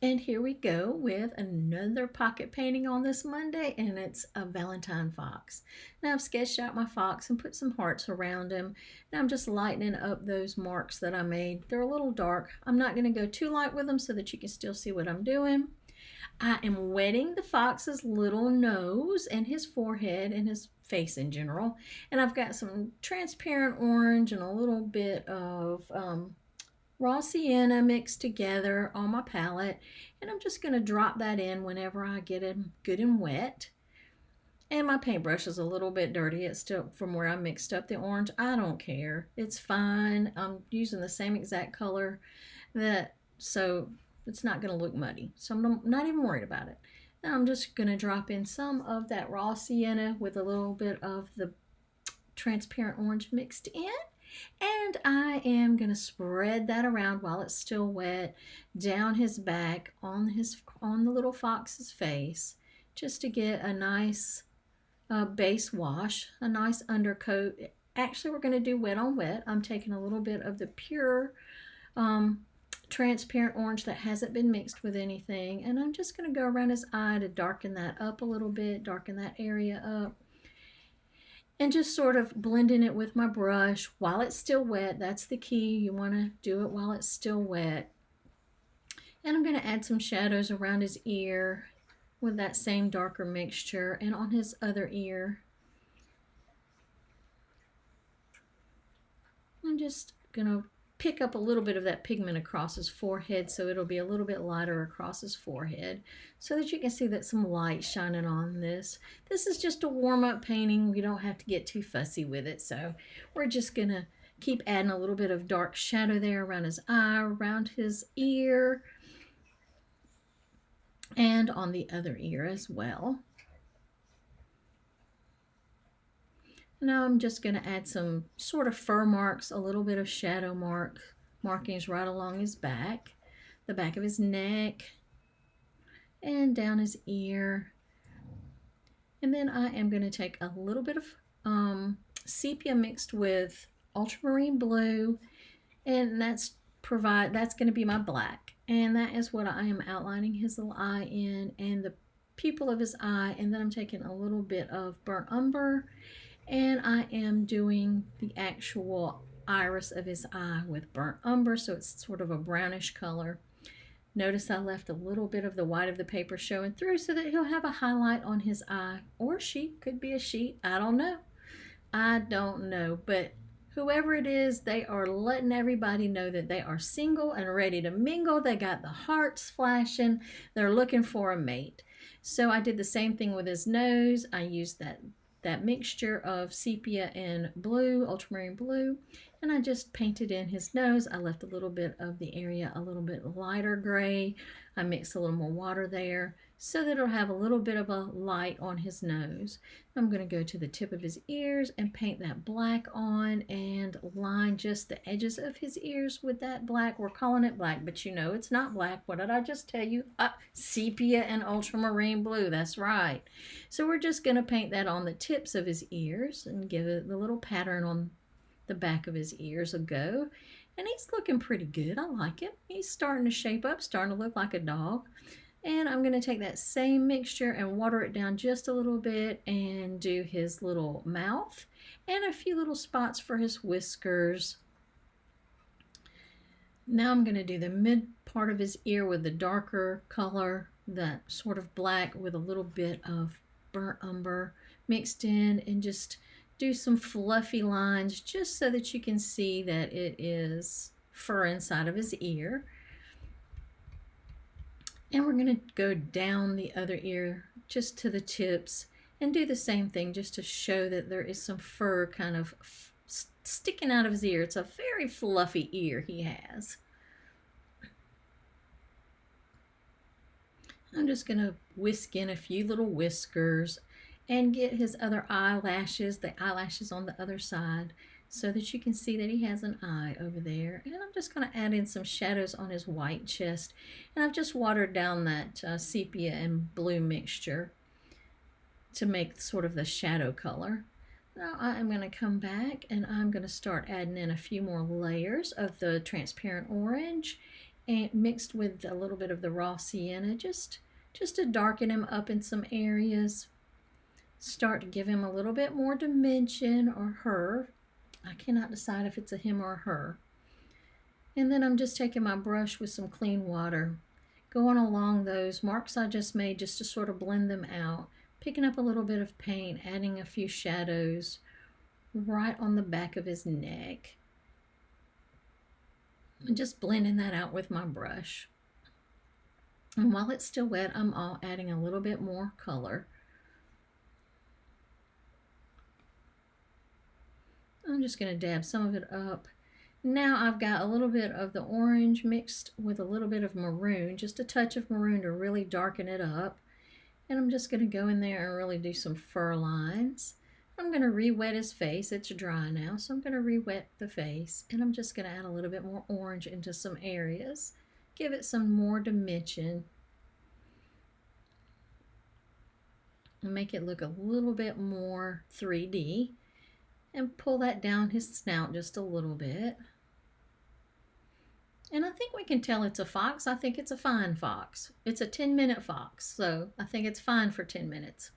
And here we go with another pocket painting on this Monday, and it's a Valentine Fox. Now I've sketched out my fox and put some hearts around him. Now I'm just lightening up those marks that I made. They're a little dark. I'm not going to go too light with them so that you can still see what I'm doing. I am wetting the fox's little nose and his forehead and his face in general. And I've got some transparent orange and a little bit of raw sienna mixed together on my palette, and I'm just going to drop that in whenever I get it good and wet. And my paintbrush is a little bit dirty. It's still from where I mixed up the orange. I don't care. It's fine. I'm using the same exact color so it's not going to look muddy. So I'm not even worried about it. Now I'm just going to drop in some of that raw sienna with a little bit of the transparent orange mixed in. And I am going to spread that around while it's still wet down his back on the little fox's face, just to get a nice base wash, a nice undercoat. Actually, we're going to do wet on wet. I'm taking a little bit of the pure transparent orange that hasn't been mixed with anything, and I'm just going to go around his eye to darken that up a little bit, darken that area up. And just sort of blending it with my brush while it's still wet. That's the key. You want to do it while it's still wet. And I'm going to add some shadows around his ear with that same darker mixture, and on his other ear. I'm just going to pick up a little bit of that pigment across his forehead, so it'll be a little bit lighter across his forehead, so that you can see that some light shining on this. This is just a warm-up painting. We don't have to get too fussy with it, so we're just gonna keep adding a little bit of dark shadow there around his eye, around his ear, and on the other ear as well. Now I'm just going to add some sort of fur marks, a little bit of shadow markings right along his back, the back of his neck, and down his ear. And then I am going to take a little bit of sepia mixed with ultramarine blue, and that's going to be my black. And that is what I am outlining his little eye in, and the pupil of his eye. And then I'm taking a little bit of burnt umber, and I am doing the actual iris of his eye with burnt umber, so it's sort of a brownish color. Notice I left a little bit of the white of the paper showing through so that he'll have a highlight on his eye, or sheet, could be a sheet, I don't know, but whoever it is, they are letting everybody know that they are single and ready to mingle. They got the hearts flashing, they're looking for a mate. So I did the same thing with his nose. I used that mixture of sepia and blue, ultramarine blue, and I just painted in his nose. I left a little bit of the area a little bit lighter gray. I mixed a little more water there so that it'll have a little bit of a light on his nose. I'm going to go to the tip of his ears and paint that black on and line just the edges of his ears with that black. We're calling it black, but you know it's not black. What did I just tell you? Sepia and ultramarine blue, that's right. So we're just going to paint that on the tips of his ears and give it the little pattern on the back of his ears a go. And he's looking pretty good. I like him. He's starting to shape up, starting to look like a dog. And I'm going to take that same mixture and water it down just a little bit and do his little mouth and a few little spots for his whiskers. Now I'm going to do the mid part of his ear with the darker color, that sort of black with a little bit of burnt umber mixed in, and just do some fluffy lines just so that you can see that it is fur inside of his ear. And we're going to go down the other ear just to the tips and do the same thing just to show that there is some fur kind of sticking out of his ear. It's a very fluffy ear he has. I'm just going to whisk in a few little whiskers and get his other eyelashes, the eyelashes on the other side, so that you can see that he has an eye over there. And I'm just going to add in some shadows on his white chest. And I've just watered down that sepia and blue mixture to make sort of the shadow color. Now I am going to come back and I'm going to start adding in a few more layers of the transparent orange and mixed with a little bit of the raw sienna, just to darken him up in some areas. Start to give him a little bit more dimension, or her. I cannot decide if it's a him or a her. And then I'm just taking my brush with some clean water, going along those marks I just made just to sort of blend them out, picking up a little bit of paint, adding a few shadows right on the back of his neck, and just blending that out with my brush. And while it's still wet, I'm adding a little bit more color. I'm just going to dab some of it up. Now I've got a little bit of the orange mixed with a little bit of maroon, just a touch of maroon to really darken it up. And I'm just going to go in there and really do some fur lines. I'm going to re-wet his face. It's dry now, so I'm going to re-wet the face. And I'm just going to add a little bit more orange into some areas. Give it some more dimension. And make it look a little bit more 3D. And pull that down his snout just a little bit. And I think we can tell it's a fox. I think it's a fine fox. It's a 10-minute fox, so I think it's fine for 10 minutes.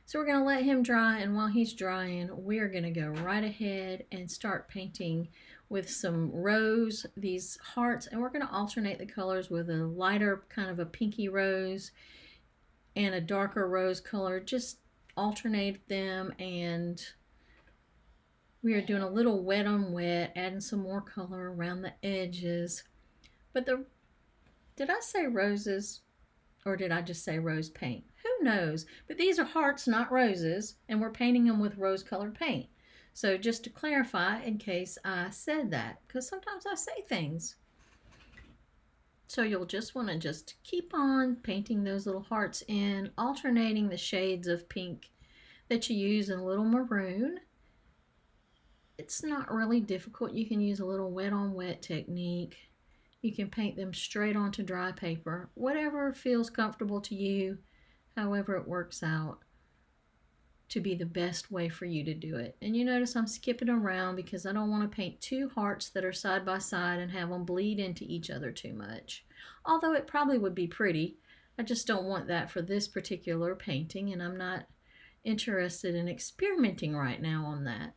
So we're going to let him dry, and while he's drying, we're going to go right ahead and start painting with some rose, these hearts, and we're going to alternate the colors with a lighter kind of a pinky rose and a darker rose color. Just alternate them, and we are doing a little wet on wet, adding some more color around the edges. But did I say roses, or did I just say rose paint? Who knows? But these are hearts, not roses, and we're painting them with rose-colored paint. So just to clarify, in case I said that, because sometimes I say things. So you'll just want to just keep on painting those little hearts in, alternating the shades of pink that you use and a little maroon. It's not really difficult. You can use a little wet on wet technique. You can paint them straight onto dry paper, whatever feels comfortable to you, however it works out to be the best way for you to do it. And you notice I'm skipping around because I don't want to paint two hearts that are side by side and have them bleed into each other too much. Although it probably would be pretty, I just don't want that for this particular painting, and I'm not interested in experimenting right now on that.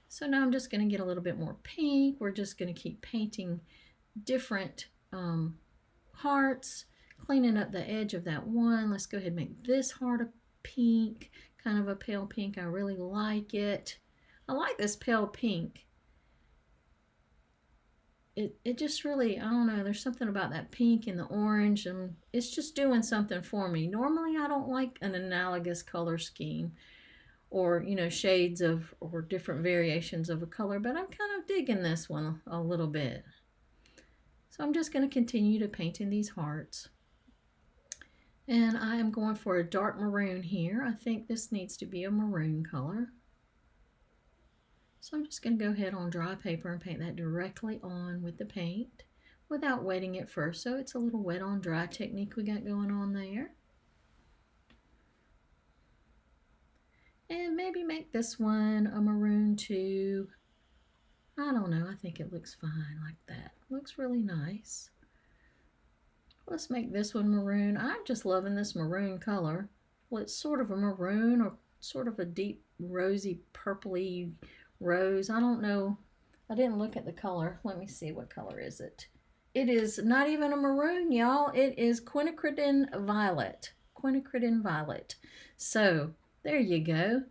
So now I'm just going to get a little bit more pink. We're just going to keep painting different hearts, cleaning up the edge of that one. Let's go ahead and make this heart a pink, kind of a pale pink. I really like it. I like this pale pink. It just really, I don't know, there's something about that pink and the orange, and it's just doing something for me. Normally I don't like an analogous color scheme, or shades of, or different variations of a color, but I'm kind of digging this one a little bit. So I'm just going to continue to paint in these hearts, and I am going for a dark maroon here. I think this needs to be a maroon color, so I'm just going to go ahead on dry paper and paint that directly on with the paint without wetting it first. So it's a little wet on dry technique we got going on there. And maybe make this one a maroon too. I don't know, I think it looks fine like that. Looks really nice. Let's make this one maroon. I'm just loving this maroon color. Well, it's sort of a maroon, or sort of a deep rosy purpley rose. I don't know. I didn't look at the color. Let me see, what color is it? It is not even a maroon, y'all. It is quinacridone violet. Quinacridone violet. So there you go.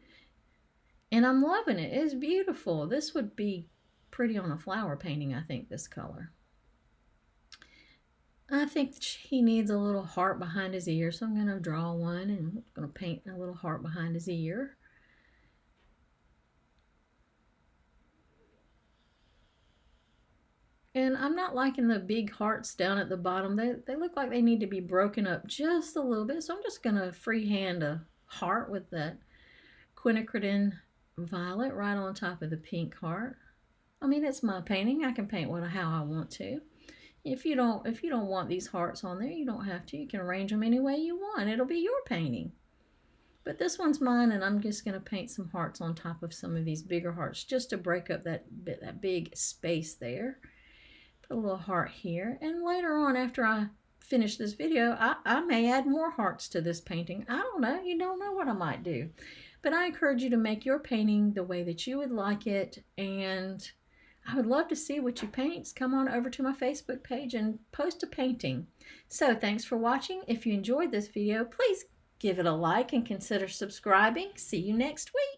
And I'm loving it. It's beautiful. This would be pretty on a flower painting, I think, this color. I think he needs a little heart behind his ear, so I'm going to draw one, and I'm going to paint a little heart behind his ear. And I'm not liking the big hearts down at the bottom. They look like they need to be broken up just a little bit. So I'm just going to freehand a heart with that quinacridone violet right on top of the pink heart. I mean, it's my painting. I can paint how I want to. If you don't want these hearts on there, you don't have to. You can arrange them any way you want. It'll be your painting. But this one's mine, and I'm just going to paint some hearts on top of some of these bigger hearts just to break up that big space there. Put a little heart here. And later on, after I finish this video, I may add more hearts to this painting. I don't know. You don't know what I might do. But I encourage you to make your painting the way that you would like it. And I would love to see what you paint. Come on over to my Facebook page and post a painting. So thanks for watching. If you enjoyed this video, please give it a like and consider subscribing. See you next week.